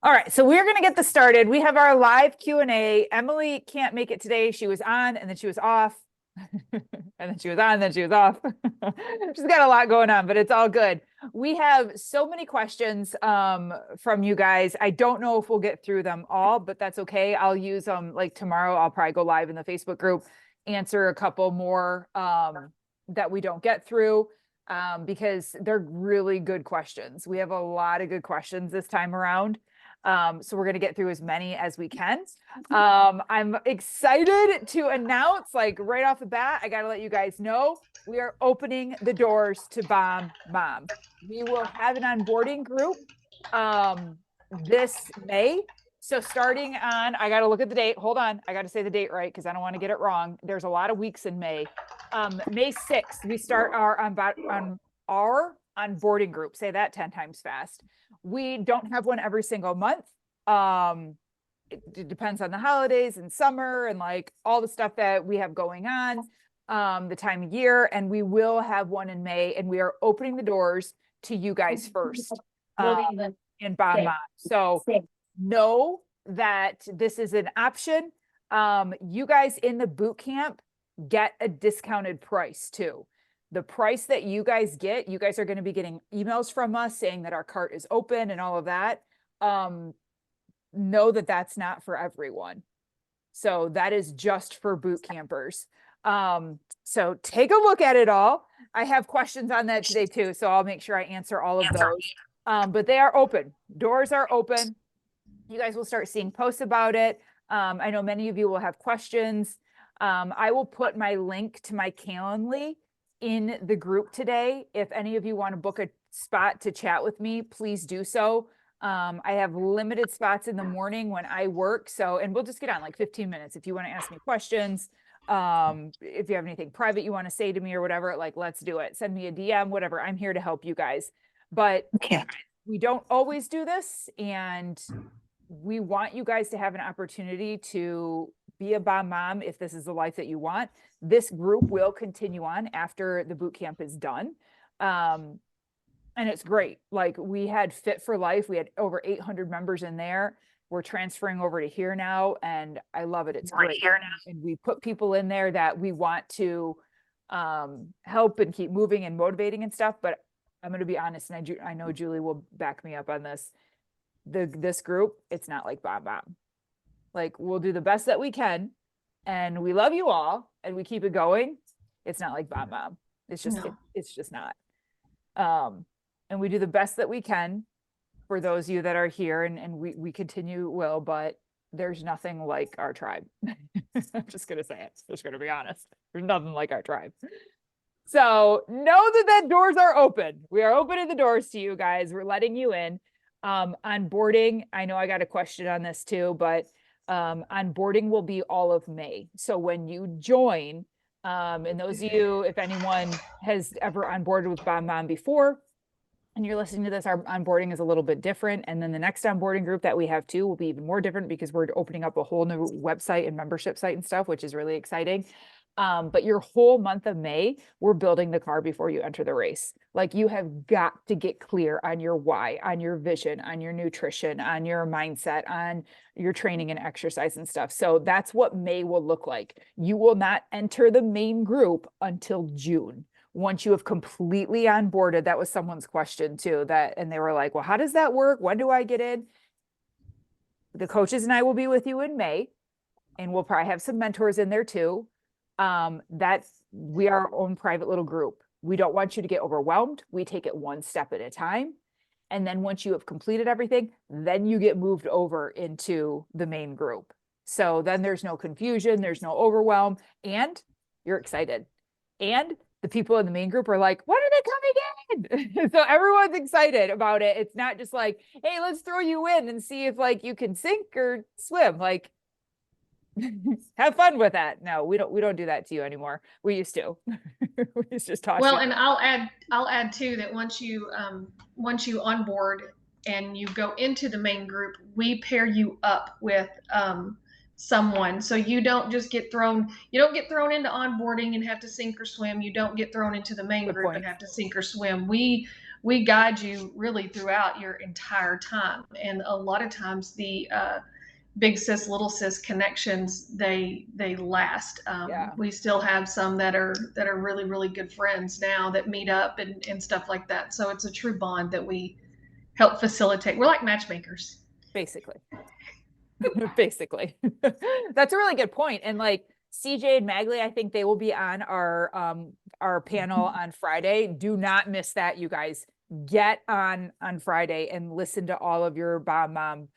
All right, so we're going to get this started. We have our live Q&A. Emily can't make it today. She was on and then she was off. And then she was on, then she was off. She's got a lot going on, but it's all good. We have so many questions from you guys. I don't know if we'll get through them all, but that's okay. I'll use them like tomorrow. I'll probably go live in the Facebook group, answer a couple more that we don't get through because they're really good questions. We have a lot of good questions this time around. So we're going to get through as many as we can. I'm excited to announce, like right off the bat, I got to let you guys know, we are opening the doors to Bomb Mom. We will have an onboarding group this May. So starting on, I got to look at the date. Hold on. I got to say the date right because I don't want to get it wrong. There's a lot of weeks in May. May 6th, we start our onboarding group. Say that 10 times fast. We don't have one every single month. It depends on the holidays and summer and like all the stuff that we have going on, the time of year. And we will have one in May, and we are opening the doors to you guys first in Bomb Mom. So know that this is an option. You guys in the boot camp get a discounted price too. The price that you guys get, you guys are going to be getting emails from us saying that our cart is open and all of that. Know that that's not for everyone. So that is just for boot campers. So take a look at it all. I have questions on that today too, so I'll make sure I answer all of those. But they are open. Doors are open. You guys will start seeing posts about it. I know many of you will have questions. I will put my link to my Calendly in the group today. If any of you want to book a spot to chat with me, please do so. I have limited spots in the morning when I work. So, and we'll just get on like 15 minutes. If you want to ask me questions, if you have anything private you want to say to me or whatever, like, let's do it. Send me a DM, whatever. I'm here to help you guys, but we don't always do this. And we want you guys to have an opportunity to be a Bomb Mom if this is the life that you want. This group will continue on after the boot camp is done. And it's great. Like we had Fit for Life. We had over 800 members in there. We're transferring over to here now, and I love it. It's great. And we put people in there that we want to help and keep moving and motivating and stuff. But I'm going to be honest, and I know Julie will back me up on this. This group, it's not like Bomb Mom. Like we'll do the best that we can, and we love you all, and we keep it going. It's not like Bomb Mom. It's just it's just not. And we do the best that we can for those of you that are here, and we continue will, but there's nothing like our tribe. I'm just gonna say it. Just gonna be honest. There's nothing like our tribe. So know that doors are open. We are opening the doors to you guys. We're letting you in. Onboarding, I know I got a question on this too, but onboarding will be all of May. So when you join, and those of you, if anyone has ever onboarded with Bomb Mom before, and you're listening to this, our onboarding is a little bit different. And then the next onboarding group that we have too will be even more different because we're opening up a whole new website and membership site and stuff, which is really exciting. But your whole month of May, we're building the car before you enter the race. Like you have got to get clear on your why, on your vision, on your nutrition, on your mindset, on your training and exercise and stuff. So that's what May will look like. You will not enter the main group until June. Once you have completely onboarded. That was someone's question too, and they were like, well, how does that work? When do I get in? The coaches and I will be with you in May, and we'll probably have some mentors in there too. We are our own private little group. We don't want you to get overwhelmed. We take it one step at a time. And then once you have completed everything, then you get moved over into the main group. So then there's no confusion, there's no overwhelm, and you're excited. And the people in the main group are like, when are they coming in? So everyone's excited about it. It's not just like, hey, let's throw you in and see if like you can sink or swim. Like, have fun with that. No, we don't do that to you anymore. We used to. We used to just talk. Well, and I'll add too that once you onboard and you go into the main group, we pair you up with someone, so you don't get thrown into onboarding and have to sink or swim. You don't get thrown into the main group and have to sink or swim. We we guide you really throughout your entire time. And a lot of times the big cis, little cis connections, they last. Yeah. We still have some that are really, really good friends now that meet up and stuff like that. So it's a true bond that we help facilitate. We're like matchmakers. Basically. Basically. That's a really good point. And like CJ and Magley, I think they will be on our panel on Friday. Do not miss that, you guys. Get on Friday and listen to all of your Bomb Mom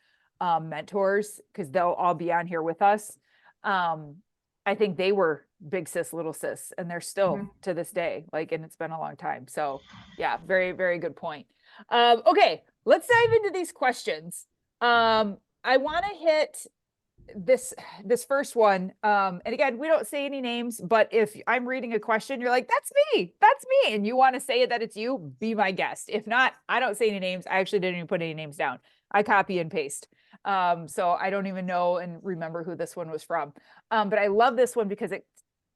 mentors, because they'll all be on here with us. I think they were big sis, little sis, and they're still to this day, like, and it's been a long time. So yeah, very, very good point. Okay, let's dive into these questions. I want to hit this first one. And again, we don't say any names, but if I'm reading a question, you're like, that's me, and you want to say that it's you, be my guest. If not, I don't say any names. I actually didn't even put any names down. I copy and paste. So I don't even know and remember who this one was from. But I love this one because it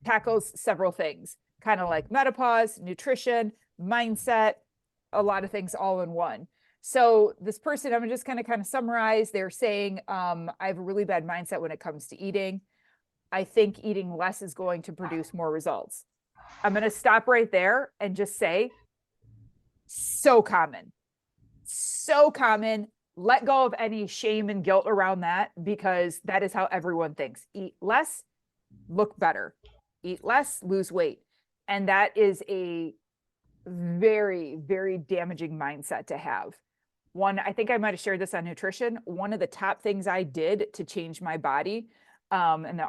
tackles several things, kind of like menopause, nutrition, mindset, a lot of things all in one. So this person, I'm just kind of summarize. They're saying, I have a really bad mindset when it comes to eating. I think eating less is going to produce more results. I'm going to stop right there and just say, so common. So common. Let go of any shame and guilt around that, because that is how everyone thinks. Eat less, look better. Eat less, lose weight. And that is a very, very damaging mindset to have. One, I think I might have shared this on nutrition. One of the top things I did to change my body, an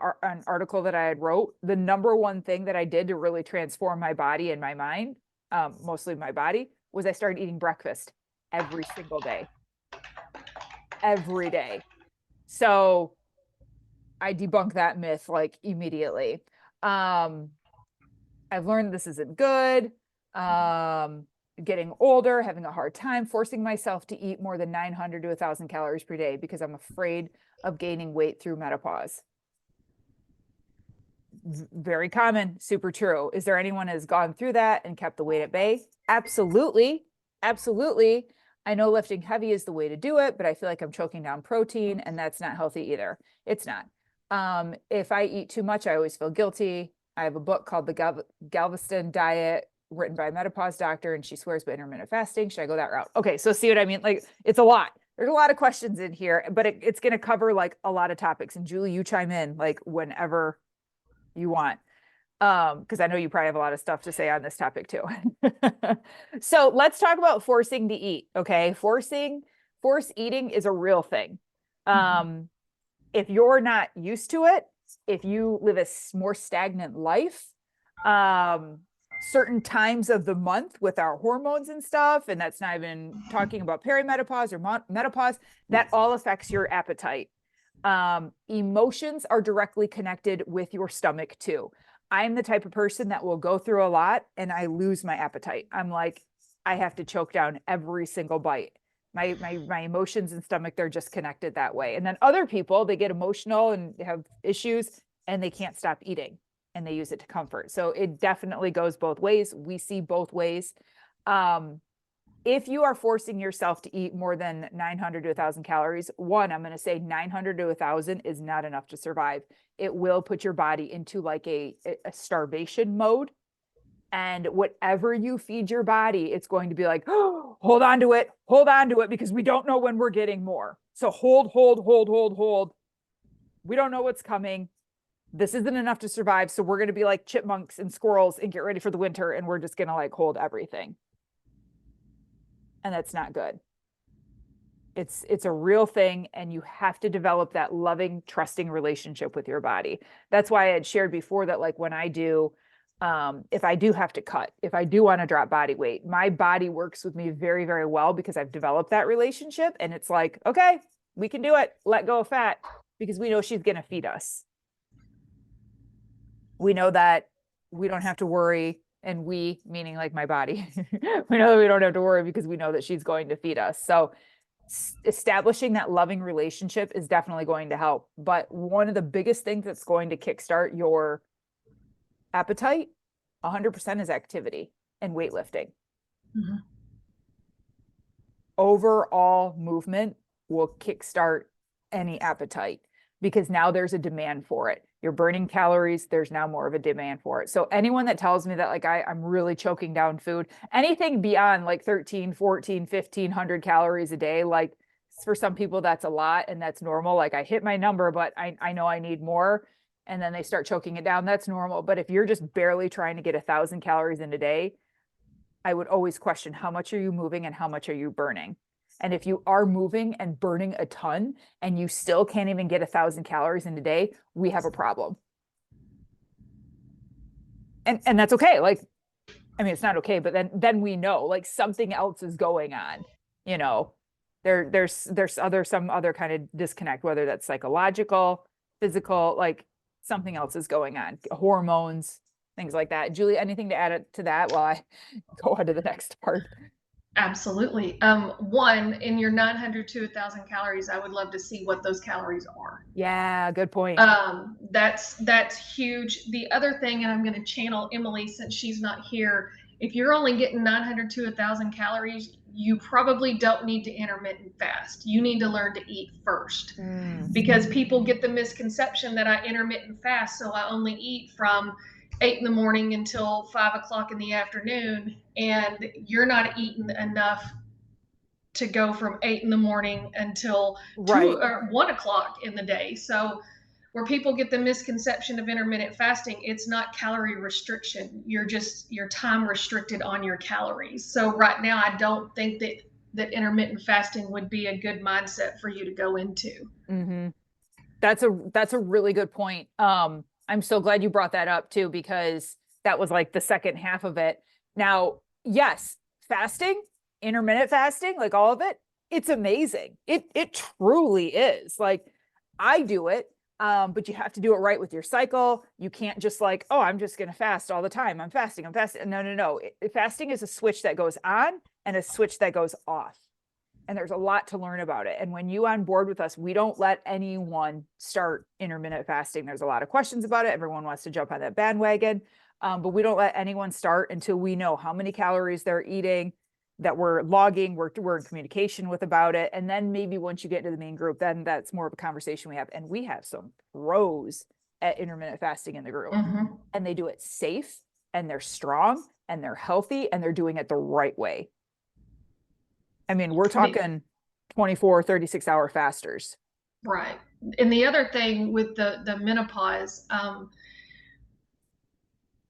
article that I had wrote, the number one thing that I did to really transform my body and my mind, mostly my body, was I started eating breakfast every single day. Every day. So I debunk that myth like immediately. I've learned this isn't good. Getting older, having a hard time forcing myself to eat more than 900 to 1,000 calories per day because I'm afraid of gaining weight through menopause. Very common, super true. Is there anyone has gone through that and kept the weight at bay? Absolutely. Absolutely. I know lifting heavy is the way to do it, but I feel like I'm choking down protein, and that's not healthy either. It's not. If I eat too much, I always feel guilty. I have a book called The Galveston Diet, written by a menopause doctor, and she swears by intermittent fasting. Should I go that route? Okay, so see what I mean? Like, it's a lot. There's a lot of questions in here, but it's going to cover like a lot of topics. And Julie, you chime in like whenever you want, because I know you probably have a lot of stuff to say on this topic too. So let's talk about forcing to eat. Okay, force eating is a real thing. If you're not used to it, if you live a more stagnant life, certain times of the month with our hormones and stuff, and that's not even talking about perimenopause or menopause, that all affects your appetite. Emotions are directly connected with your stomach too. I'm the type of person that will go through a lot and I lose my appetite. I'm like, I have to choke down every single bite. My emotions and stomach, they're just connected that way. And then other people, they get emotional and have issues and they can't stop eating and they use it to comfort. So it definitely goes both ways. We see both ways. If you are forcing yourself to eat more than 900 to 1,000 calories, one, I'm going to say 900 to 1,000 is not enough to survive. It will put your body into like a starvation mode. And whatever you feed your body, it's going to be like, oh, hold on to it, because we don't know when we're getting more. So hold. We don't know what's coming. This isn't enough to survive. So we're going to be like chipmunks and squirrels and get ready for the winter. And we're just going to like hold everything. And that's not good. It's a real thing. And you have to develop that loving, trusting relationship with your body. That's why I had shared before that, like when I do, if I do have to cut, if I do want to drop body weight, my body works with me very, very well because I've developed that relationship. And it's like, okay, we can do it. Let go of fat because we know she's going to feed us. We know that we don't have to worry. And we, meaning like my body, we know that we don't have to worry because we know that she's going to feed us. So establishing that loving relationship is definitely going to help. But one of the biggest things that's going to kickstart your appetite 100% is activity and weightlifting. overall movement will kickstart any appetite because now there's a demand for it. You're burning calories. There's now more of a demand for it. So anyone that tells me that like I'm really choking down food, anything beyond like 13, 14, 1500 calories a day, like for some people that's a lot and that's normal. Like I hit my number, but I know I need more. And then they start choking it down. That's normal. But if you're just barely trying to get 1,000 calories in a day, I would always question how much are you moving and how much are you burning? And if you are moving and burning a ton and you still can't even get 1,000 calories in a day, we have a problem. And that's okay. Like, I mean, it's not okay, but then we know like something else is going on, you know, there's some other kind of disconnect, whether that's psychological, physical, like something else is going on, hormones, things like that. Julie, anything to add to that while I go on to the next part? Absolutely. One, in your 900 to 1,000 calories, I would love to see what those calories are. Yeah, good point. That's huge. The other thing, and I'm going to channel Emily since she's not here. If you're only getting 900 to 1,000 calories, you probably don't need to intermittent fast. You need to learn to eat first, because people get the misconception that I intermittent fast, so I only eat from 8 in the morning until 5 o'clock in the afternoon, and you're not eating enough to go from 8 in the morning until 2 or 1 o'clock in the day. So where people get the misconception of intermittent fasting, it's not calorie restriction. You're time restricted on your calories. So right now, I don't think that intermittent fasting would be a good mindset for you to go into. Mm-hmm. That's a really good point. I'm so glad you brought that up too, because that was like the second half of it. Now, yes, fasting, intermittent fasting, like all of it, it's amazing. It truly is. Like I do it, but you have to do it right with your cycle. You can't just like, oh, I'm just going to fast all the time. I'm fasting. No. Fasting is a switch that goes on and a switch that goes off. And there's a lot to learn about it. And when you on board with us, we don't let anyone start intermittent fasting. There's a lot of questions about it. Everyone wants to jump on that bandwagon. But we don't let anyone start until we know how many calories they're eating, that we're logging, we're in communication with about it. And then maybe once you get into the main group, then that's more of a conversation we have. And we have some pros at intermittent fasting in the group. And they do it safe, and they're strong, and they're healthy, and they're doing it the right way. I mean, we're talking 24, 36-hour fasters. Right. And the other thing with the menopause,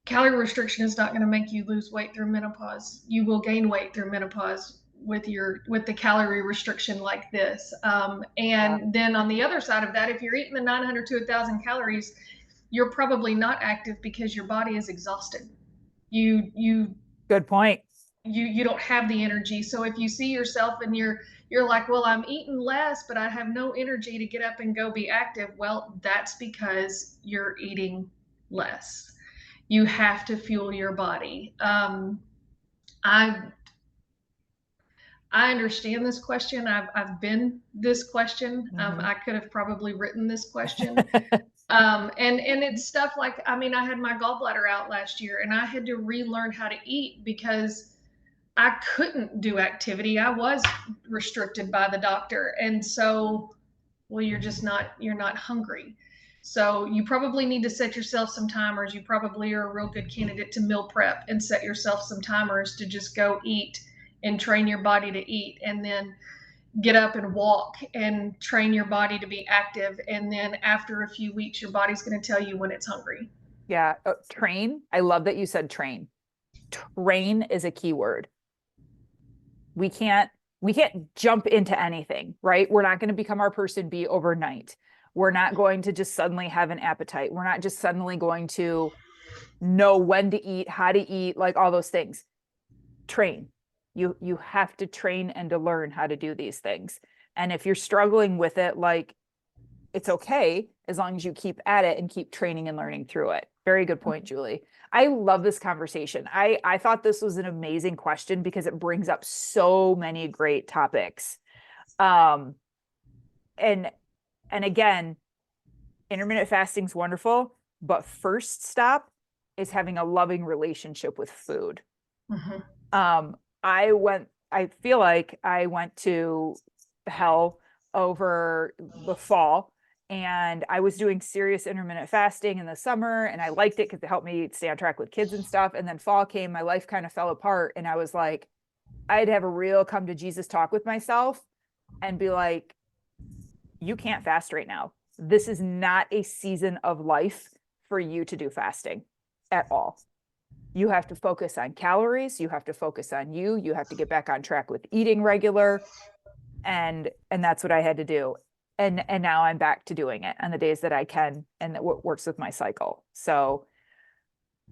calorie restriction is not going to make you lose weight through menopause. You will gain weight through menopause with the calorie restriction like this. And then on the other side of that, if you're eating the 900 to 1,000 calories, you're probably not active because your body is exhausted. Good point. You don't have the energy. So if you see yourself and you're like, well, I'm eating less, but I have no energy to get up and go be active. Well, that's because you're eating less. You have to fuel your body. I understand this question. I've been this question. I could have probably written this question. And it's stuff like, I mean, I had my gallbladder out last year and I had to relearn how to eat because I couldn't do activity. I was restricted by the doctor. And so, well, you're not hungry. So you probably need to set yourself some timers. You probably are a real good candidate to meal prep and set yourself some timers to just go eat and train your body to eat, and then get up and walk and train your body to be active. And then after a few weeks, your body's going to tell you when it's hungry. Yeah. Train. I love that you said train. Train is a key word. We can't jump into anything, right? We're not going to become our person B overnight. We're not going to just suddenly have an appetite. We're not just suddenly going to know when to eat, how to eat, like all those things. Train. You have to train and to learn how to do these things. And if you're struggling with it, like it's okay as long as you keep at it and keep training and learning through it. Very good point, Julie. I love this conversation. I thought this was an amazing question because it brings up so many great topics. And again, intermittent fasting is wonderful, but first stop is having a loving relationship with food. I went I feel like I went to hell over the fall, and I was doing serious intermittent fasting in the summer, and I liked it because it helped me stay on track with kids and stuff. And then fall came, my life kind of fell apart, and I was like, I had to have a real come to Jesus talk with myself and be like, you can't fast right now. This is not a season of life for you to do fasting at all. You have to focus on calories. You have to focus on you. You have to get back on track with eating regular. And that's what I had to do. And now I'm back to doing it on the days that I can, and that works with my cycle. So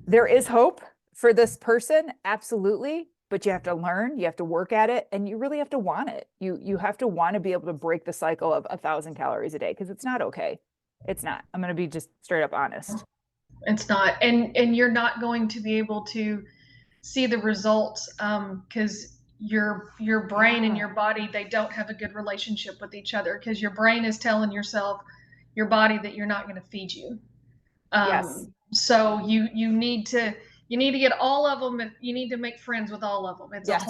there is hope for this person, absolutely, but you have to learn, you have to work at it, and you really have to want it. You have to want to be able to break the cycle of 1,000 calories a day, because it's not okay. It's not. I'm going to be just straight up honest. It's not, and you're not going to be able to see the results because your brain and your body, they don't have a good relationship with each other, because your brain is telling your body that you're not going to feed you. Yes. So you need to get all of them, and you need to make friends with all of them. It's Yes.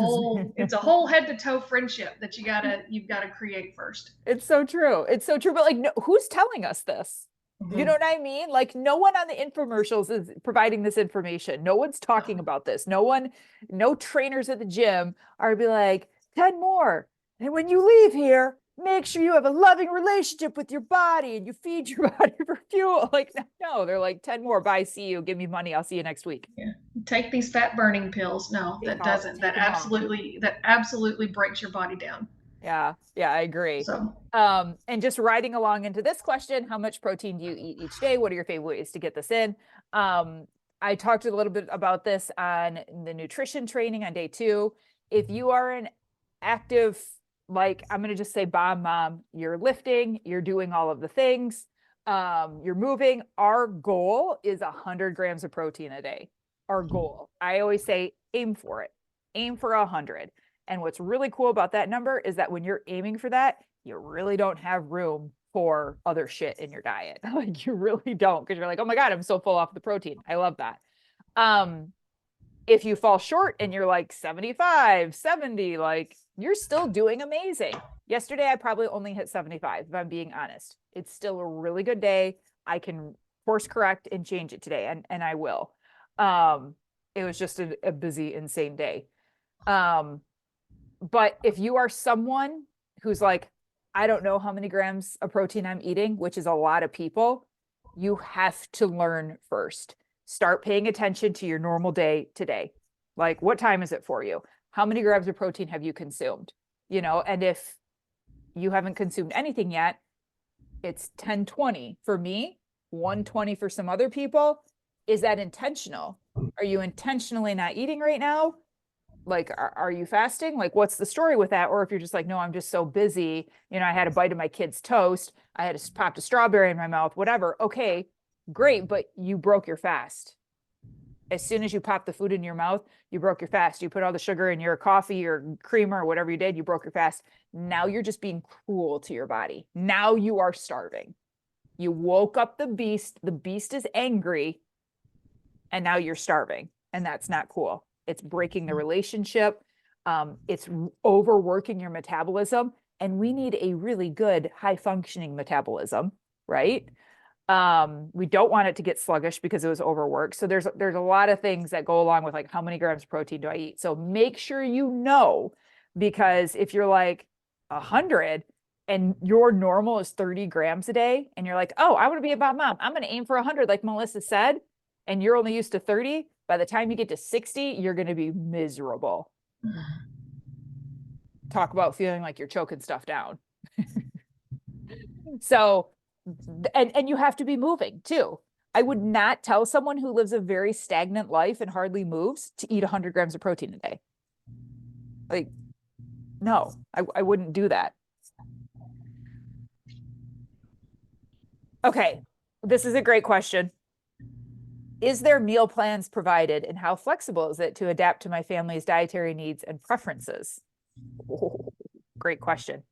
it's a whole head to toe friendship that you've got to create first. It's so true. It's so true. But like, no, who's telling us this? You know what I mean? Like, no one on the infomercials is providing this information. No one's talking about this. No trainers at the gym are be like, 10 more. And when you leave here, make sure you have a loving relationship with your body and you feed your body for fuel. Like, no, they're like, 10 more. Bye. See you. Give me money. I'll see you next week. Yeah. Take these fat burning pills. No, that doesn't. That absolutely breaks your body down. Yeah, I agree. So, and just riding along into this question, how much protein do you eat each day? What are your favorite ways to get this in? I talked a little bit about this on the nutrition training on day 2. If you are an active, like, I'm going to just say bomb mom, you're lifting, you're doing all of the things, you're moving. Our goal is 100 grams of protein a day. Our goal. I always say, aim for it. Aim for 100. And what's really cool about that number is that when you're aiming for that, you really don't have room for other shit in your diet. Like, you really don't, because you're like, oh my God, I'm so full off the protein. I love that. If you fall short and you're like 75, 70, like, you're still doing amazing. Yesterday, I probably only hit 75, if I'm being honest. It's still a really good day. I can course correct and change it today, and I will. It was just a busy, insane day. But if you are someone who's like, I don't know how many grams of protein I'm eating, which is a lot of people, you have to learn first. Start paying attention to your normal day today. Like, what time is it for you? How many grams of protein have you consumed? And if you haven't consumed anything yet, it's 10:20 for me, 1:20 for some other people. Is that intentional? Are you intentionally not eating right now? Like, are you fasting? Like, what's the story with that? Or if you're just like, no, I'm just so busy. I had a bite of my kid's toast. I had popped a strawberry in my mouth, whatever. Okay, great. But you broke your fast. As soon as you pop the food in your mouth, you broke your fast. You put all the sugar in your coffee or creamer or whatever you did, you broke your fast. Now you're just being cruel to your body. Now you are starving. You woke up the beast. The beast is angry. And now you're starving. And that's not cool. It's breaking the relationship. It's overworking your metabolism. And we need a really good high functioning metabolism, right? We don't want it to get sluggish because it was overworked. So there's a lot of things that go along with, like, how many grams of protein do I eat? So make sure you know, because if you're like 100 and your normal is 30 grams a day, and you're like, oh, I want to be a bomb mom, I'm going to aim for 100, like Melissa said, and you're only used to 30, by the time you get to 60, you're going to be miserable. Talk about feeling like you're choking stuff down. So, and you have to be moving too. I would not tell someone who lives a very stagnant life and hardly moves to eat 100 grams of protein a day. Like, no, I wouldn't do that. Okay, this is a great question. Is there meal plans provided, and how flexible is it to adapt to my family's dietary needs and preferences? Oh, great question.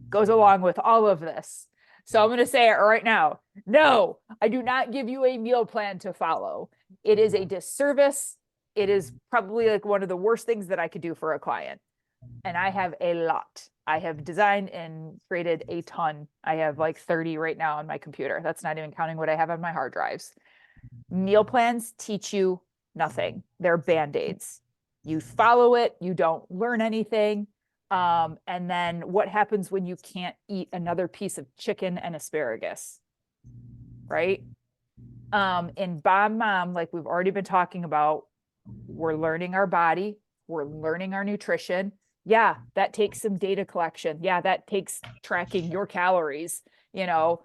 Goes along with all of this. So I'm going to say it right now. No, I do not give you a meal plan to follow. It is a disservice. It is probably like one of the worst things that I could do for a client. and I have a lot. I have designed and created a ton. I have like 30 right now on my computer. That's not even counting what I have on my hard drives. Meal plans teach you nothing. They're band-aids. You follow it, you don't learn anything. And then what happens when you can't eat another piece of chicken and asparagus, right? In Bomb Mom, like we've already been talking about, we're learning our body, we're learning our nutrition. Yeah, that takes some data collection. Yeah, that takes tracking your calories, you know.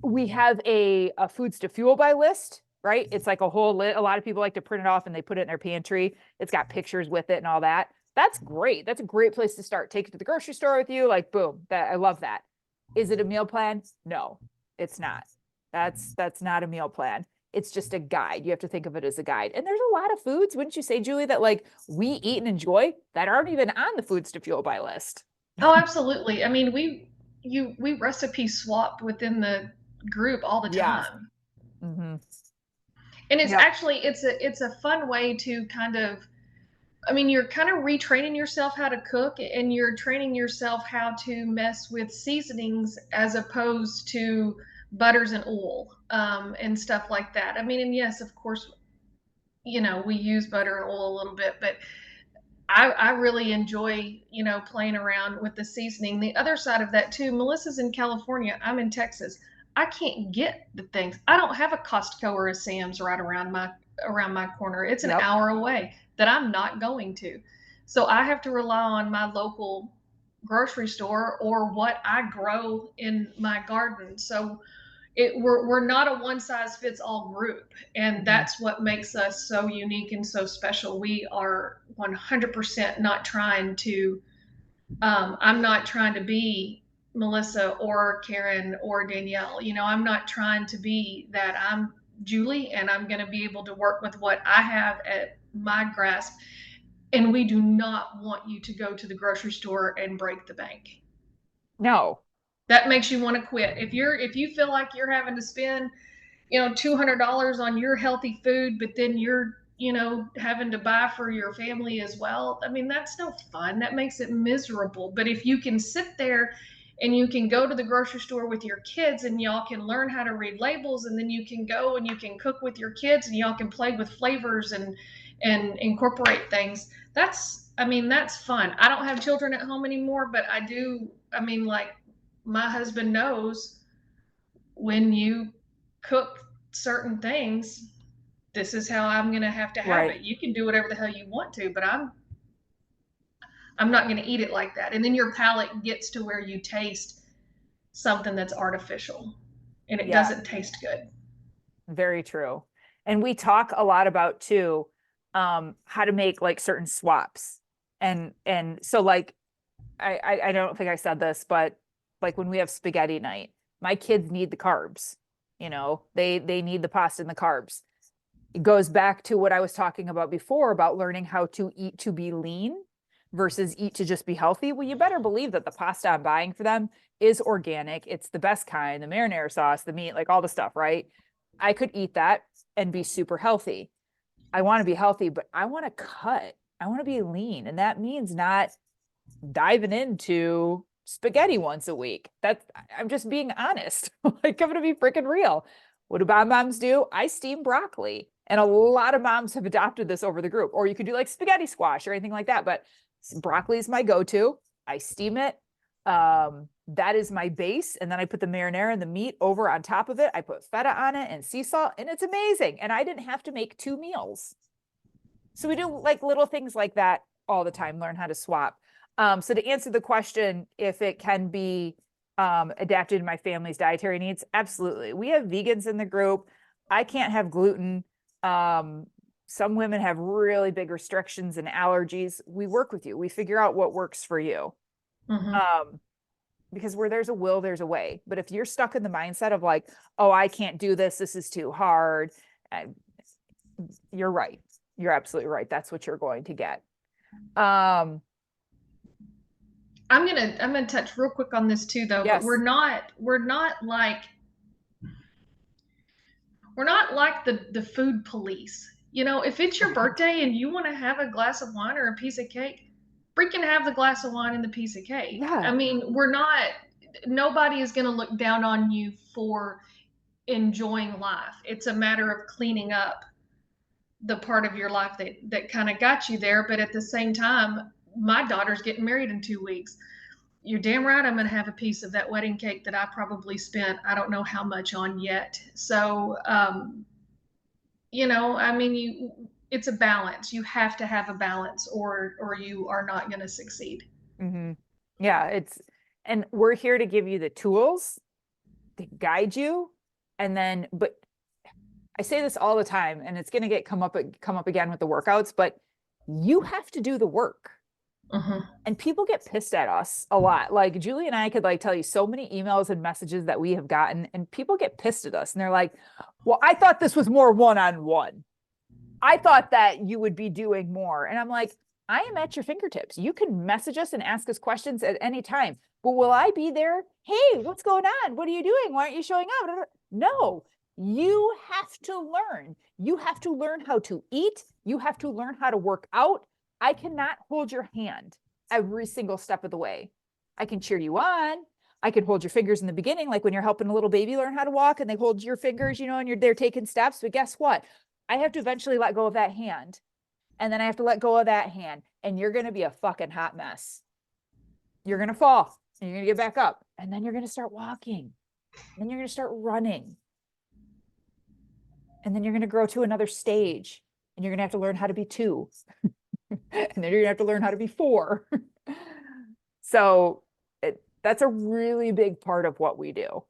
We have a foods to fuel by list, right? It's like a whole list. A lot of people like to print it off and they put it in their pantry. It's got pictures with it and all that. That's great. That's a great place to start. Take it to the grocery store with you. Like, boom, that I love that. Is it a meal plan? No, it's not. That's not a meal plan. It's just a guide. You have to think of it as a guide. And there's a lot of foods, wouldn't you say, Julie, that like we eat and enjoy that aren't even on the foods to fuel by list. Oh, absolutely. I mean, we recipe swap within the group all the Yeah. time. Mm-hmm. And it's Yep. actually it's a fun way to kind of, I mean, you're kind of retraining yourself how to cook, and you're training yourself how to mess with seasonings as opposed to butters and oil, and stuff like that. I mean, and yes, of course, we use butter and oil a little bit, but I really enjoy, playing around with the seasoning. The other side of that too, Melissa's in California, I'm in Texas. I can't get the things. I don't have a Costco or a Sam's right around my corner. It's an Yep. hour away that I'm not going to. So I have to rely on my local grocery store or what I grow in my garden. So we're not a one size fits all group, and Mhm. that's what makes us so unique and so special. We are 100% not trying to I'm not trying to be Melissa or Karen or Danielle. I'm not trying to be that. I'm Julie, and I'm going to be able to work with what I have at my grasp, and we do not want you to go to the grocery store and break the bank. No. That makes you want to quit. If you feel like you're having to spend $200 on your healthy food, but then you're having to buy for your family as well. I mean, that's no fun. That makes it miserable. But if you can sit there and you can go to the grocery store with your kids, and y'all can learn how to read labels, and then you can go and you can cook with your kids, and y'all can play with flavors and incorporate things. That's fun. I don't have children at home anymore, but I do. I mean, like, my husband knows when you cook certain things, this is how I'm going to have Right. it. You can do whatever the hell you want to, but I'm not going to eat it like that. And then your palate gets to where you taste something that's artificial, and it Yeah, doesn't taste good. very true. And we talk a lot about too, how to make like certain swaps. And so like I don't think I said this, but like when we have spaghetti night, my kids need the carbs. They need the pasta and the carbs. It goes back to what I was talking about before about learning how to eat to be lean versus eat to just be healthy. Well, you better believe that the pasta I'm buying for them is organic. It's the best kind, the marinara sauce, the meat, like all the stuff, right? I could eat that and be super healthy. I want to be healthy, but I want to cut. I want to be lean. And that means not diving into spaghetti once a week. I'm just being honest. Like I'm gonna be freaking real. What do moms do? I steam broccoli. And a lot of moms have adopted this over the group. Or you could do like spaghetti squash or anything like that. But broccoli is my go-to. I steam it. That is my base. And then I put the marinara and the meat over on top of it. I put feta on it and sea salt, and it's amazing. And I didn't have to make 2 meals. So we do like little things like that all the time, learn how to swap. So to answer the question, if it can be adapted to my family's dietary needs, absolutely. We have vegans in the group. I can't have gluten. Some women have really big restrictions and allergies. We work with you. We figure out what works for you. Mm-hmm. Um, because where there's a will, there's a way. But if you're stuck in the mindset of like, oh, I can't do this, this is too hard, you're right. You're absolutely right. That's what you're going to get. Um, I'm gonna touch real quick on this too, though. But yes. we're not like the food police. If it's your birthday and you want to have a glass of wine or a piece of cake, freaking have the glass of wine and the piece of cake. Yeah. I mean, nobody is going to look down on you for enjoying life. It's a matter of cleaning up the part of your life that kind of got you there. But at the same time, my daughter's getting married in 2 weeks. You're damn right I'm going to have a piece of that wedding cake that I probably spent I don't know how much on yet. So, I mean, it's a balance. You have to have a balance, or you are not going to succeed. Mm-hmm. Yeah, and we're here to give you the tools to guide you. But I say this all the time, and it's going to come up again with the workouts, but you have to do the work. Mm-hmm. And people get pissed at us a lot. Like Julie and I could tell you so many emails and messages that we have gotten, and people get pissed at us and they're like, well, I thought this was more one-on-one. I thought that you would be doing more. And I'm like, I am at your fingertips. You can message us and ask us questions at any time, but will I be there? Hey, what's going on? What are you doing? Why aren't you showing up? No, you have to learn. You have to learn how to eat. You have to learn how to work out. I cannot hold your hand every single step of the way. I can cheer you on. I can hold your fingers in the beginning, like when you're helping a little baby learn how to walk and they hold your fingers, and they're taking steps. But guess what? I have to eventually let go of that hand. And then I have to let go of that hand. And you're going to be a fucking hot mess. You're going to fall and you're going to get back up. And then you're going to start walking. And then you're going to start running. And then you're going to grow to another stage. And you're going to have to learn how to be 2. And then you're going to have to learn how to be 4. So that's a really big part of what we do.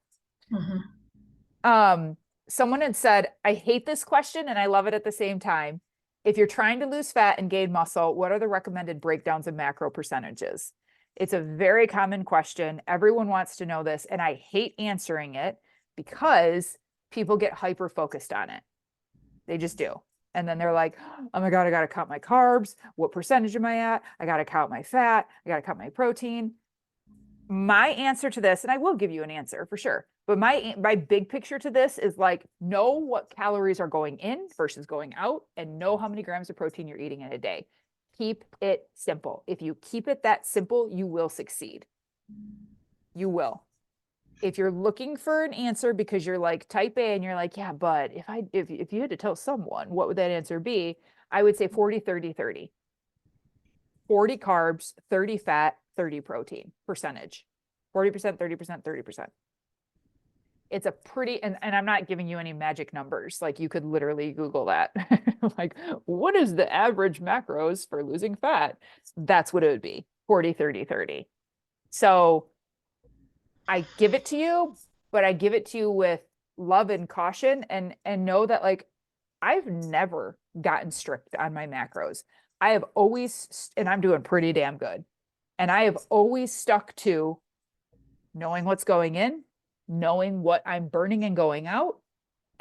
Mm-hmm. Someone had said, I hate this question and I love it at the same time. If you're trying to lose fat and gain muscle, what are the recommended breakdowns of macro percentages? It's a very common question. Everyone wants to know this, and I hate answering it because people get hyper focused on it. They just do. And then they're like, oh my God, I got to count my carbs. What percentage am I at? I got to count my fat. I got to count my protein. My answer to this, and I will give you an answer for sure, but my big picture to this is know what calories are going in versus going out, and know how many grams of protein you're eating in a day. Keep it simple. If you keep it that simple, you will succeed. You will. If you're looking for an answer because you're type A and you're like, yeah, but if you had to tell someone, what would that answer be? I would say 40, 30, 30. 40 carbs, 30 fat, 30 protein percentage. 40%, 30%, 30%. It's a pretty, and I'm not giving you any magic numbers. You could literally Google that. What is the average macros for losing fat? That's what it would be. 40, 30, 30. So I give it to you, but I give it to you with love and caution, and know that I've never gotten strict on my macros. I have always, and I'm doing pretty damn good. And I have always stuck to knowing what's going in, knowing what I'm burning and going out,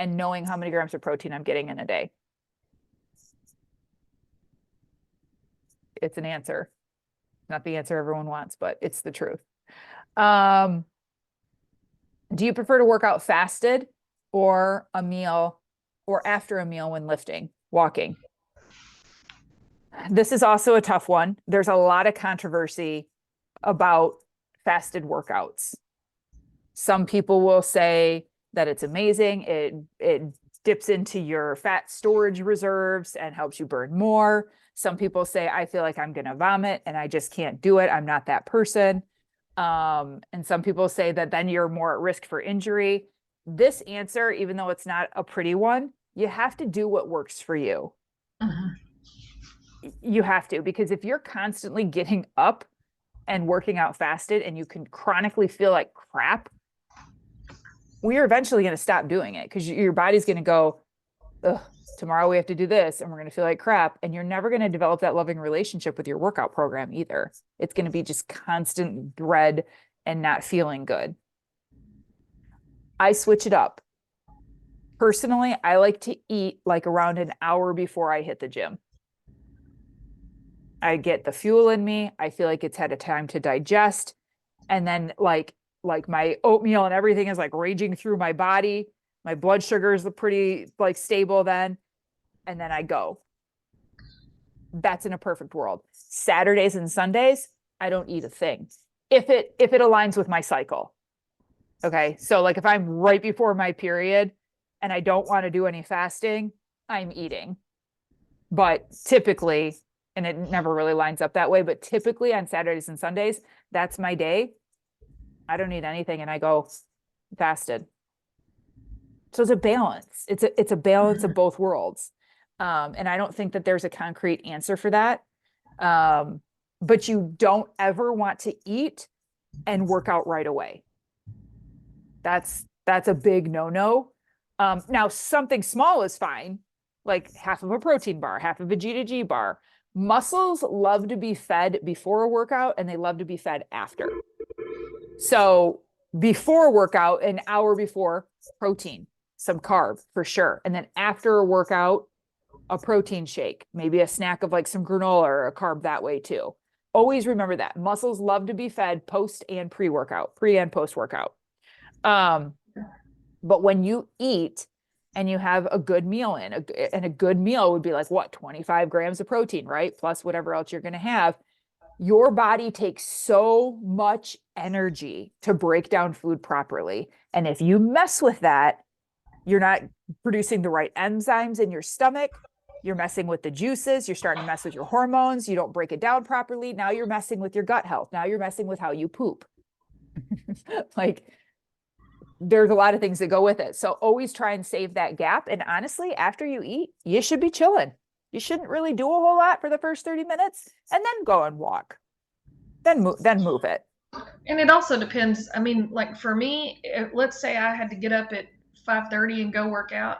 and knowing how many grams of protein I'm getting in a day. It's an answer. Not the answer everyone wants, but it's the truth. Do you prefer to work out fasted or a meal or after a meal when lifting, walking? This is also a tough one. There's a lot of controversy about fasted workouts. Some people will say that it's amazing. It dips into your fat storage reserves and helps you burn more. Some people say, I feel like I'm going to vomit and I just can't do it. I'm not that person. And some people say that then you're more at risk for injury. This answer, even though it's not a pretty one, you have to do what works for you. You have to, because if you're constantly getting up and working out fasted and you can chronically feel like crap, we're eventually going to stop doing it because your body's going to go, ugh, tomorrow we have to do this and we're going to feel like crap. And you're never going to develop that loving relationship with your workout program either. It's going to be just constant dread and not feeling good. I switch it up. Personally, I like to eat around an hour before I hit the gym. I get the fuel in me. I feel like it's had a time to digest. And then like my oatmeal and everything is raging through my body. My blood sugar is pretty stable then. And then I go. That's in a perfect world. Saturdays and Sundays, I don't eat a thing. If it aligns with my cycle. Okay. So like if I'm right before my period and I don't want to do any fasting, I'm eating. But typically, and it never really lines up that way, but typically on Saturdays and Sundays, that's my day. I don't eat anything and I go fasted. So it's a balance. It's a balance of both worlds. And I don't think that there's a concrete answer for that. But you don't ever want to eat and work out right away. That's a big no-no. Now something small is fine, like half of a protein bar, half of a G2G bar. Muscles love to be fed before a workout and they love to be fed after. So before a workout, an hour before, protein, some carb for sure. And then after a workout, a protein shake, maybe a snack of like some granola or a carb that way too. Always remember that muscles love to be fed post and pre-workout, pre and post workout. But when you eat and you have a good meal and a good meal would be like what, 25 grams of protein, right? Plus whatever else you're going to have. Your body takes so much energy to break down food properly. And if you mess with that, you're not producing the right enzymes in your stomach. You're messing with the juices. You're starting to mess with your hormones. You don't break it down properly. Now you're messing with your gut health. Now you're messing with how you poop. Like there's a lot of things that go with it. So always try and save that gap. And honestly, after you eat, you should be chilling. You shouldn't really do a whole lot for the first 30 minutes and then go and walk. Then move it. And it also depends. I mean, like for me, let's say I had to get up at 5:30 and go work out.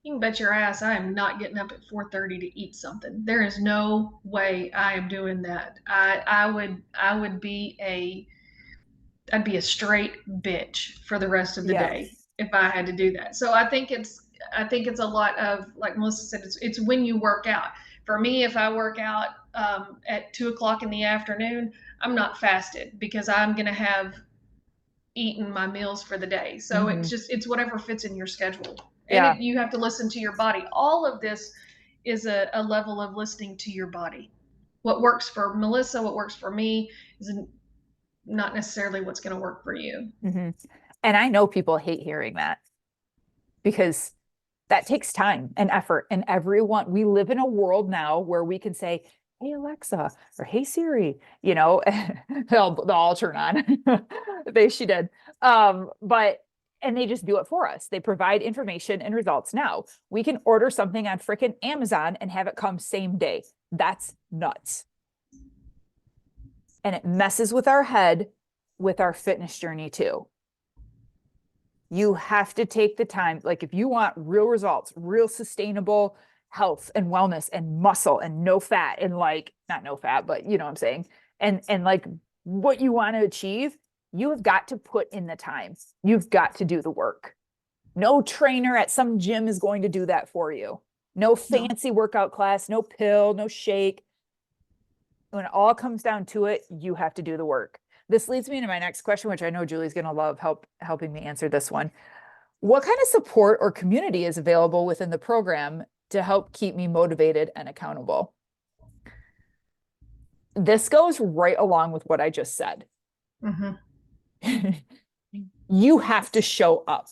You can bet your ass I am not getting up at 4:30 to eat something. There is no way I am doing that. I'd be a straight bitch for the rest of the day if I had to do that. So I think it's a lot of, like Melissa said, it's when you work out. For me, if I work out at 2:00 in the afternoon, I'm not fasted because I'm gonna have eaten my meals for the day. So it's whatever fits in your schedule. And you have to listen to your body. All of this is a level of listening to your body. What works for Melissa, what works for me is not necessarily what's going to work for you. And I know people hate hearing that because that takes time and effort. And we live in a world now where we can say, hey, Alexa, or hey, Siri, they'll all turn on. She did. And they just do it for us. They provide information and results. Now we can order something on frickin' Amazon and have it come same day. That's nuts. And it messes with our head with our fitness journey too. You have to take the time. Like if you want real results, real sustainable health and wellness and muscle and no fat and like, not no fat, but you know what I'm saying? And like what you want to achieve, you have got to put in the time. You've got to do the work. No trainer at some gym is going to do that for you. No fancy workout class, no pill, no shake. When it all comes down to it, you have to do the work. This leads me to my next question, which I know Julie's going to love helping me answer this one. What kind of support or community is available within the program to help keep me motivated and accountable? This goes right along with what I just said. You have to show up.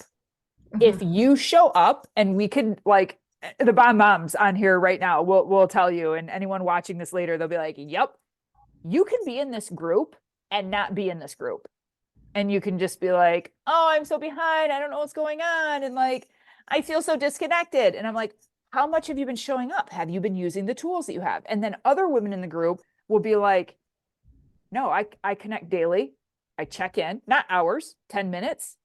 If you show up, and we could, like, the bomb moms on here right now will tell you, and anyone watching this later, they'll be like, yep, you can be in this group and not be in this group. And you can just be like, oh, I'm so behind. I don't know what's going on. And like, I feel so disconnected. And I'm like, how much have you been showing up? Have you been using the tools that you have? And then other women in the group will be like, no, I connect daily. I check in, not hours, 10 minutes.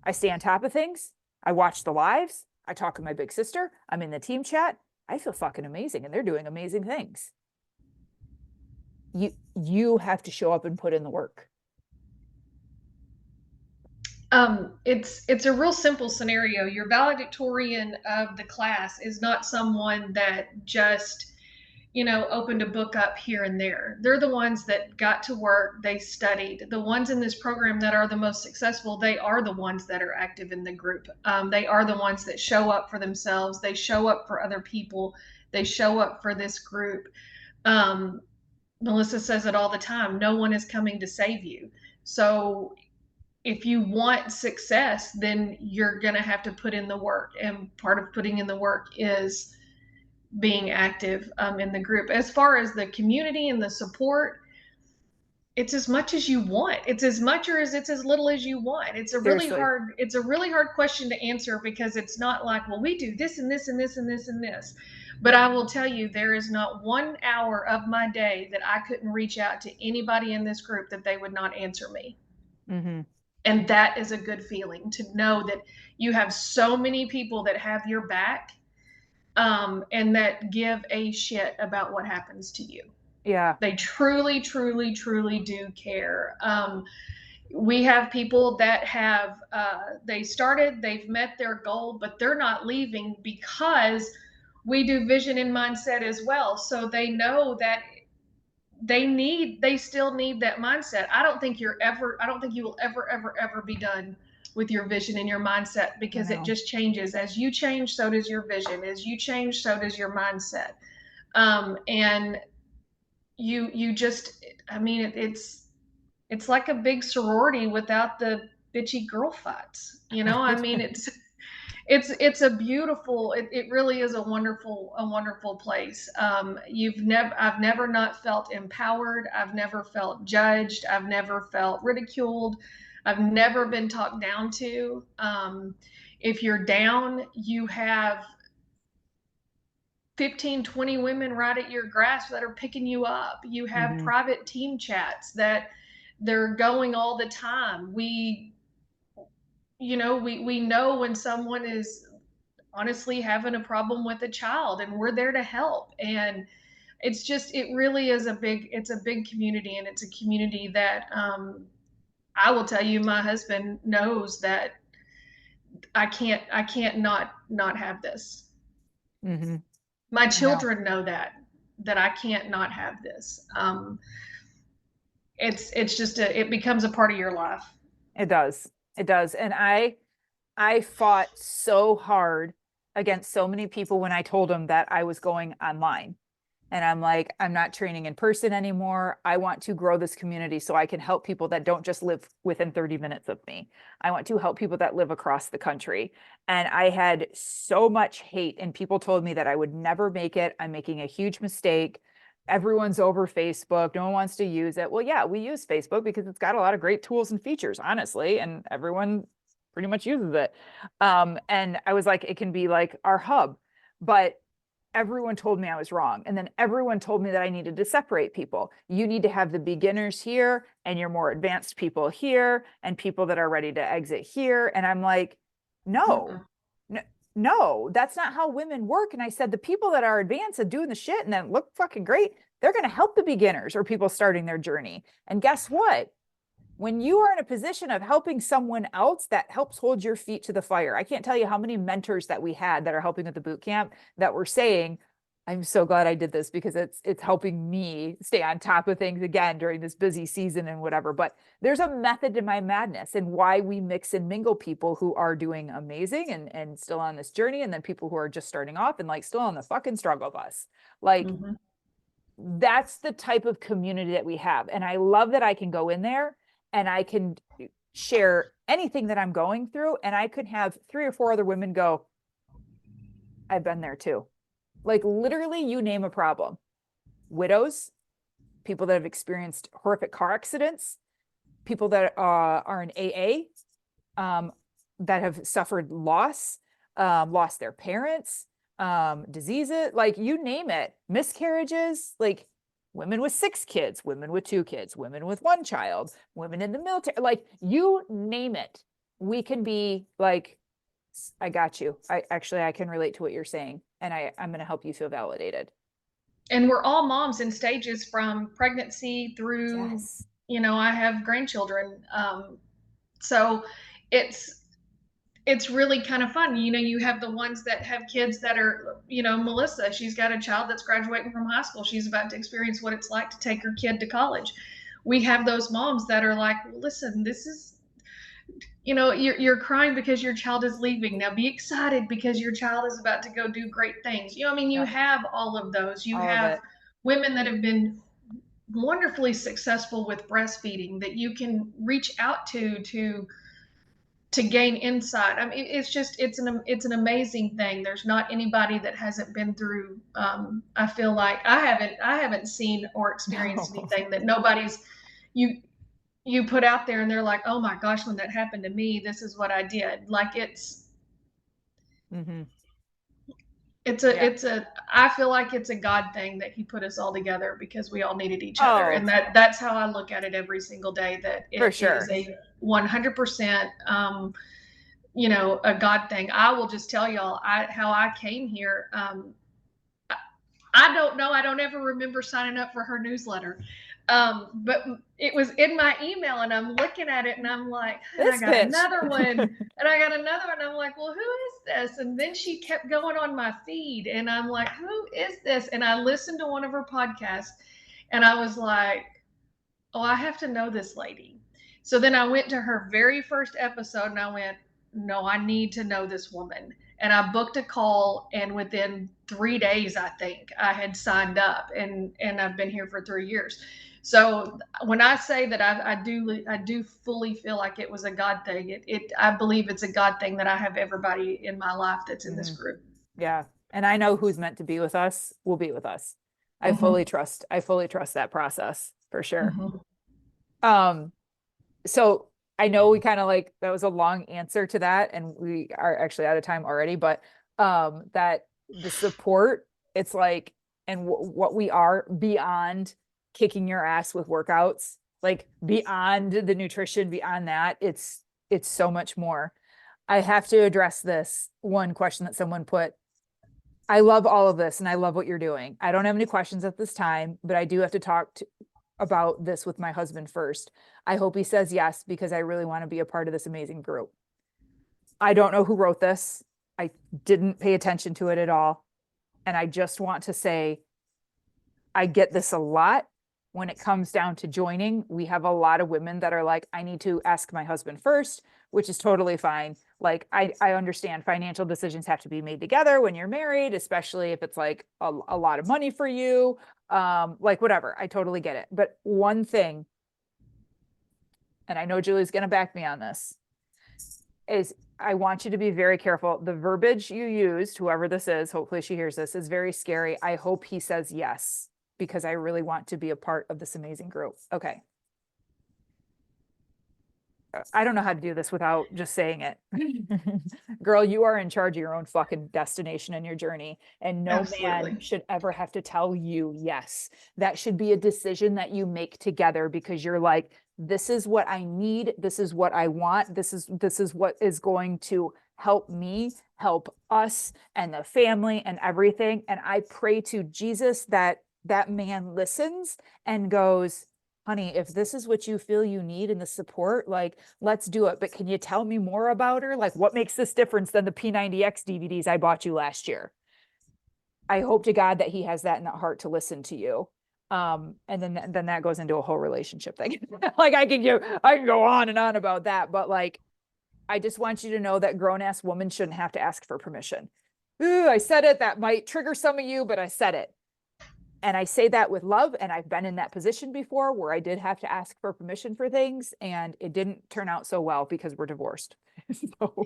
I stay on top of things. I watch the lives. I talk with my big sister. I'm in the team chat. I feel fucking amazing and they're doing amazing things. You have to show up and put in the work. It's a real simple scenario. Your valedictorian of the class is not someone that just, opened a book up here and there. They're the ones that got to work, they studied. The ones in this program that are the most successful, they are the ones that are active in the group. They are the ones that show up for themselves. They show up for other people. They show up for this group. Um, Melissa says it all the time. No one is coming to save you. So if you want success, then you're going to have to put in the work. And part of putting in the work is being active in the group. As far as the community and the support, it's as much as you want. It's as much or as it's as little as you want. Seriously. It's a really hard question to answer because it's not like, well, we do this and this and this and this and this. But I will tell you, there is not 1 hour of my day that I couldn't reach out to anybody in this group that they would not answer me. Mm-hmm. And that is a good feeling to know that you have so many people that have your back, and that give a shit about what happens to you. Yeah. They truly, truly, truly do care. We have people that have, they've met their goal, but they're not leaving because we do vision and mindset as well. So they know that they still need that mindset. I don't think you will ever be done with your vision and your mindset, I because it know. just changes. As you change, so does your vision. As you change, so does your mindset. And you just, I mean, it's like a big sorority without the bitchy girl fights. I mean, it's a beautiful, it really is a wonderful place. I've never not felt empowered. I've never felt judged. I've never felt ridiculed. I've never been talked down to. If you're down, you have 15, 20 women right at your grasp that are picking you up. You have Mm-hmm. private team chats that they're going all the time. We know when someone is honestly having a problem with a child, and we're there to help. And it really is it's a big community, and it's a community that, I will tell you, my husband knows that I can't not have this. Mm-hmm. My I know. children know that I can't not have this. It's just it becomes a part of your life. It does. It does. And I fought so hard against so many people when I told them that I was going online. And I'm like, I'm not training in person anymore. I want to grow this community so I can help people that don't just live within 30 minutes of me. I want to help people that live across the country. And I had so much hate, and people told me that I would never make it. I'm making a huge mistake. Everyone's over Facebook. No one wants to use it. Well, yeah, we use Facebook because it's got a lot of great tools and features, honestly, and everyone pretty much uses it. And I was like, it can be like our hub, but everyone told me I was wrong. And then everyone told me that I needed to separate people. You need to have the beginners here and your more advanced people here and people that are ready to exit here. And I'm like, no, Mm-mm. no, no, that's not how women work. And I said, the people that are advanced and doing the shit and then look fucking great, they're going to help the beginners or people starting their journey. And guess what? When you are in a position of helping someone else, that helps hold your feet to the fire. I can't tell you how many mentors that we had that are helping at the boot camp that were saying, I'm so glad I did this because it's helping me stay on top of things again during this busy season and whatever. But there's a method to my madness, and why we mix and mingle people who are doing amazing and still on this journey, and then people who are just starting off and like still on the fucking struggle bus. Like, Mm-hmm. that's the type of community that we have. And I love that I can go in there and I can share anything that I'm going through. And I could have 3 or 4 other women go, I've been there too. Like, literally, you name a problem. Widows, people that have experienced horrific car accidents, people that are in AA, that have suffered loss, lost their parents, diseases, like you name it, miscarriages, like women with 6 kids, women with 2 kids, women with 1 child, women in the military, like you name it. We can be like, I got you. I can relate to what you're saying, and I'm going to help you feel validated. And we're all moms in stages from pregnancy through, Yes. I have grandchildren. So it's it's really kind of fun. You have the ones that have kids that are, Melissa, she's got a child that's graduating from high school. She's about to experience what it's like to take her kid to college. We have those moms that are like, well, listen, this is, you're crying because your child is leaving. Now be excited because your child is about to go do great things. I mean, you Yeah. have all of those. You All of have it. women that have been wonderfully successful with breastfeeding that you can reach out to gain insight. I mean, it's an amazing thing. There's not anybody that hasn't been through. I feel like I haven't seen or experienced No. anything that nobody's you you put out there and they're like, oh my gosh, when that happened to me, this is what I did. Like Hmm. it's Yeah. I feel like it's a God thing that he put us all together because we all needed each other. Oh, And that's how I look at it every single day, that for it is sure. a 100%, a God thing. I will just tell y'all how I came here. I don't know. I don't ever remember signing up for her newsletter. But it was in my email and I'm looking at it and I'm like, and I This got bitch. another one and I got another one. I'm like, well, who is this? And then she kept going on my feed and I'm like, who is this? And I listened to one of her podcasts and I was like, oh, I have to know this lady. So then I went to her very first episode and I went, no, I need to know this woman. And I booked a call, and within 3 days, I think I had signed up, and I've been here for 3 years. So when I say that I do fully feel like it was a God thing. I believe it's a God thing that I have everybody in my life that's in this Mhm. group. Yeah. And I know who's meant to be with us will be with us. Mm-hmm. I fully trust that process for sure. Mm-hmm. Um, so I know we kind of like that was a long answer to that, and we are actually out of time already, but that the support, it's like, and what we are beyond kicking your ass with workouts, like beyond the nutrition, beyond that, it's so much more. I have to address this one question that someone put. I love all of this and I love what you're doing. I don't have any questions at this time, but I do have to about this with my husband first. I hope he says yes because I really want to be a part of this amazing group. I don't know who wrote this. I didn't pay attention to it at all. And I just want to say, I get this a lot when it comes down to joining. We have a lot of women that are like, I need to ask my husband first, which is totally fine. Like, I understand financial decisions have to be made together when you're married, especially if it's like a lot of money for you. Like whatever, I totally get it. But one thing, and I know Julie's going to back me on this, is I want you to be very careful. The verbiage you used, whoever this is, hopefully she hears this, is very scary. I hope he says yes, because I really want to be a part of this amazing group. Okay. I don't know how to do this without just saying it. Girl, you are in charge of your own fucking destination and your journey, and no man Absolutely. should ever have to tell you yes. That should be a decision that you make together because you're like, this is what I need, this is what I want, this is what is going to help me, help us and the family and everything. And I pray to Jesus that that man listens and goes, honey, if this is what you feel you need in the support, like, let's do it. But can you tell me more about her? Like, what makes this difference than the P90X DVDs I bought you last year? I hope to God that he has that in the heart to listen to you. And then that goes into a whole relationship thing. Like I can go on and on about that, but like, I just want you to know that grown ass woman shouldn't have to ask for permission. Ooh, I said it. That might trigger some of you, but I said it. And I say that with love. And I've been in that position before where I did have to ask for permission for things, and it didn't turn out so well because we're divorced. So,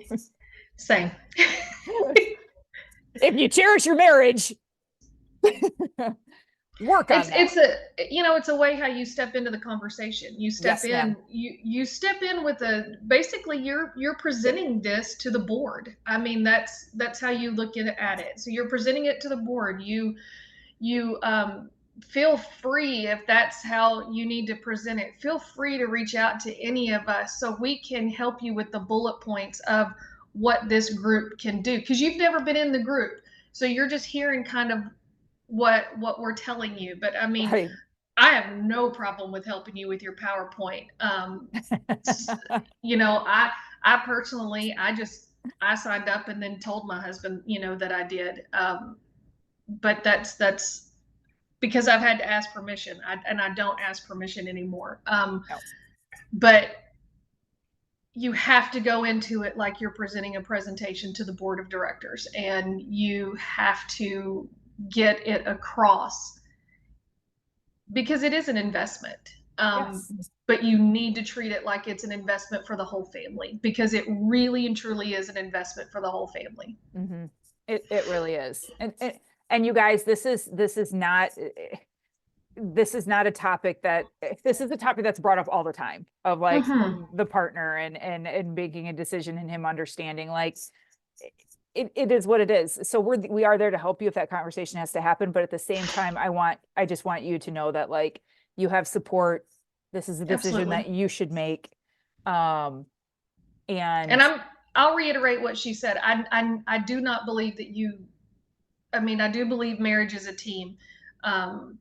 Same. if you cherish your marriage, work on that. It's a way how you step into the conversation. You step Yes, ma'am. you step in with basically you're presenting this to the board. I mean, that's how you look at it. So you're presenting it to the board. You feel free, if that's how you need to present it, feel free to reach out to any of us so we can help you with the bullet points of what this group can do, because you've never been in the group, so you're just hearing kind of what we're telling you. But I mean, Right. I have no problem with helping you with your PowerPoint. I personally, I signed up and then told my husband, that I did. But that's because I've had to ask permission, and I don't ask permission anymore. No. But you have to go into it like you're presenting a presentation to the board of directors, and you have to get it across because it is an investment. Yes. But you need to treat it like it's an investment for the whole family, because it really and truly is an investment for the whole family. Mm-hmm. It really is. And you guys, this is not a topic that this is a topic that's brought up all the time of like Mm-hmm. the partner and making a decision and him understanding like it is what it is. So we are there to help you if that conversation has to happen. But at the same time, I just want you to know that like you have support. This is a decision Absolutely. that you should make. Um, And and I'll reiterate what she said. I do not believe that I mean, I do believe marriage is a team. Um,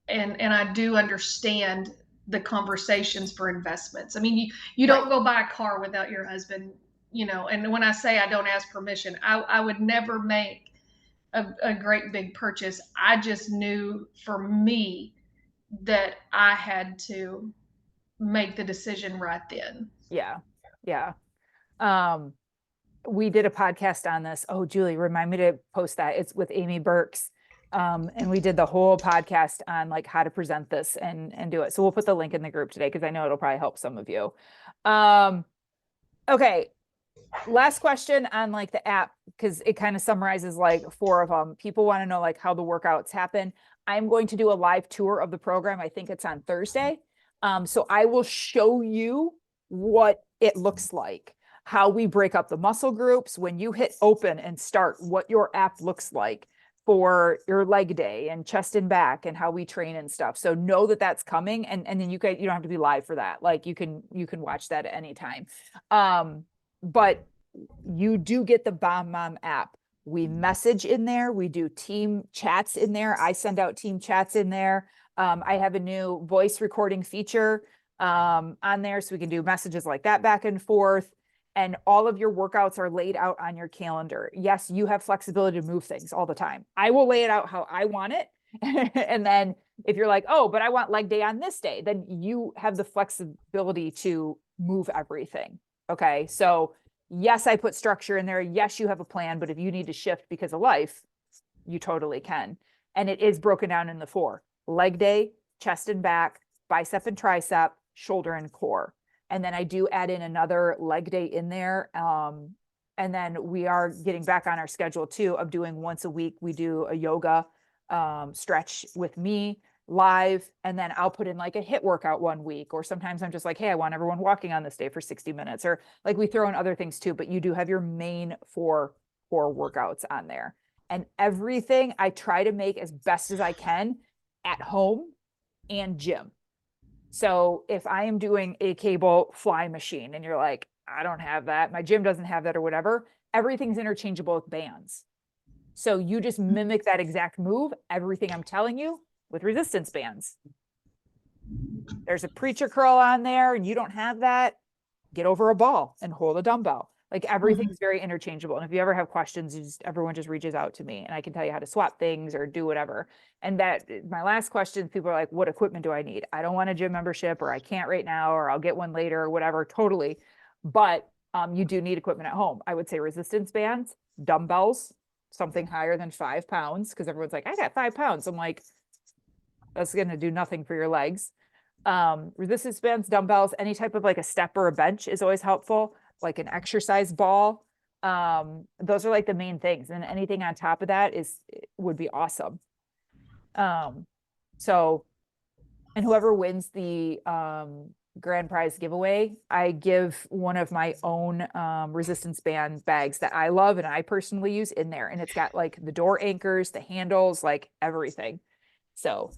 and I do understand the conversations for investments. I mean, you right. don't go buy a car without your husband, and when I say I don't ask permission, I would never make a great big purchase. I just knew for me that I had to make the decision right then. Yeah. Yeah. Um, we did a podcast on this. Oh, Julie, remind me to post that. It's with Amy Burks. And we did the whole podcast on like how to present this and do it. So we'll put the link in the group today because I know it'll probably help some of you. Okay. Last question on like the app, because it kind of summarizes like 4 of them. People want to know like how the workouts happen. I'm going to do a live tour of the program. I think it's on Thursday. So I will show you what it looks like, how we break up the muscle groups, when you hit open and start, what your app looks like for your leg day and chest and back and how we train and stuff. So know that that's coming, and then you don't have to be live for that. Like you can watch that at any time. But you do get the Bomb Mom app. We message in there. We do team chats in there. I send out team chats in there. I have a new voice recording feature on there, so we can do messages like that back and forth. And all of your workouts are laid out on your calendar. Yes, you have flexibility to move things all the time. I will lay it out how I want it. And then if you're like, oh, but I want leg day on this day, then you have the flexibility to move everything. Okay. So yes, I put structure in there. Yes, you have a plan, but if you need to shift because of life, you totally can. And it is broken down in the 4: leg day, chest and back, bicep and tricep, shoulder and core. And then I do add in another leg day in there. And then we are getting back on our schedule too of doing once a week. We do a yoga stretch with me live, and then I'll put in like a HIIT workout one week, or sometimes I'm just like, hey, I want everyone walking on this day for 60 minutes, or like we throw in other things too, but you do have your main four workouts on there. And everything I try to make as best as I can at home and gym. So if I am doing a cable fly machine and you're like, I don't have that, my gym doesn't have that or whatever, everything's interchangeable with bands. So you just mimic that exact move, everything I'm telling you, with resistance bands. There's a preacher curl on there and you don't have that, get over a ball and hold a dumbbell. Like everything's very interchangeable. And if you ever have questions, everyone just reaches out to me and I can tell you how to swap things or do whatever. And that my last question, people are like, what equipment do I need? I don't want a gym membership, or I can't right now, or I'll get one later or whatever. Totally. But you do need equipment at home. I would say resistance bands, dumbbells, something higher than 5 pounds. Cause everyone's like, I got 5 pounds. I'm like, that's going to do nothing for your legs. Resistance bands, dumbbells, any type of like a step or a bench is always helpful, like an exercise ball. Those are like the main things, and anything on top of that would be awesome. So, and whoever wins the grand prize giveaway, I give one of my own resistance band bags that I love and I personally use in there, and it's got like the door anchors, the handles, like everything. So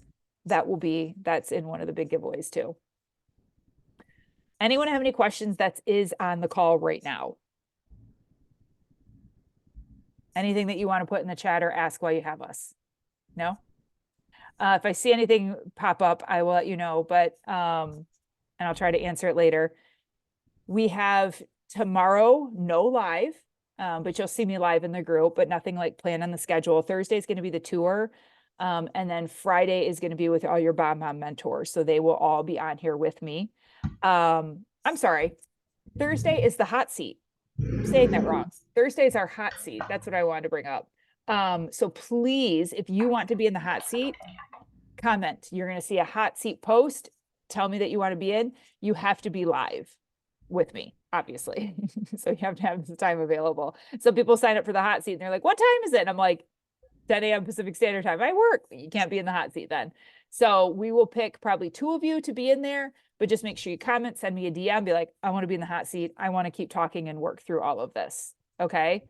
that's in one of the big giveaways too. Anyone have any questions that is on the call right now? Anything that you want to put in the chat or ask while you have us? No? If I see anything pop up, I will let you know, but, and I'll try to answer it later. We have tomorrow, no live, but you'll see me live in the group, but nothing like planned on the schedule. Thursday is going to be the tour. And then Friday is going to be with all your Bomb Mom mentors. So they will all be on here with me. I'm sorry. Thursday is the hot seat. I'm saying that wrong. Thursday is our hot seat. That's what I wanted to bring up. So please, if you want to be in the hot seat, comment. You're going to see a hot seat post. Tell me that you want to be in. You have to be live with me, obviously. So you have to have some time available. So people sign up for the hot seat and they're like, what time is it? And I'm like, 10 a.m. Pacific Standard Time. I work, but you can't be in the hot seat then. So we will pick probably 2 of you to be in there, but just make sure you comment, send me a DM, be like, I want to be in the hot seat. I want to keep talking and work through all of this. Okay.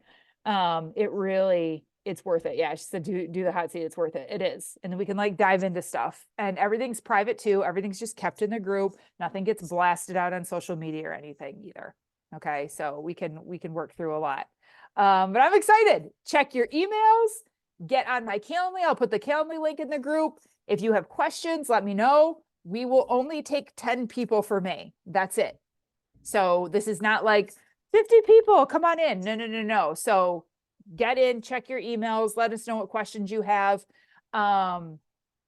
It's worth it. Yeah. She said, do the hot seat. It's worth it. It is. And then we can like dive into stuff, and everything's private too. Everything's just kept in the group. Nothing gets blasted out on social media or anything either. Okay. So we can work through a lot. But I'm excited. Check your emails, get on my Calendly. I'll put the Calendly link in the group. If you have questions, let me know. We will only take 10 people for May. That's it. So this is not like 50 people, come on in. No. So get in, check your emails, let us know what questions you have. And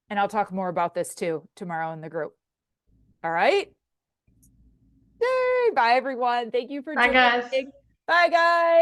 I'll talk more about this too tomorrow in the group. All right. Yay. Bye everyone. Thank you for Bye, guys. joining. Bye guys.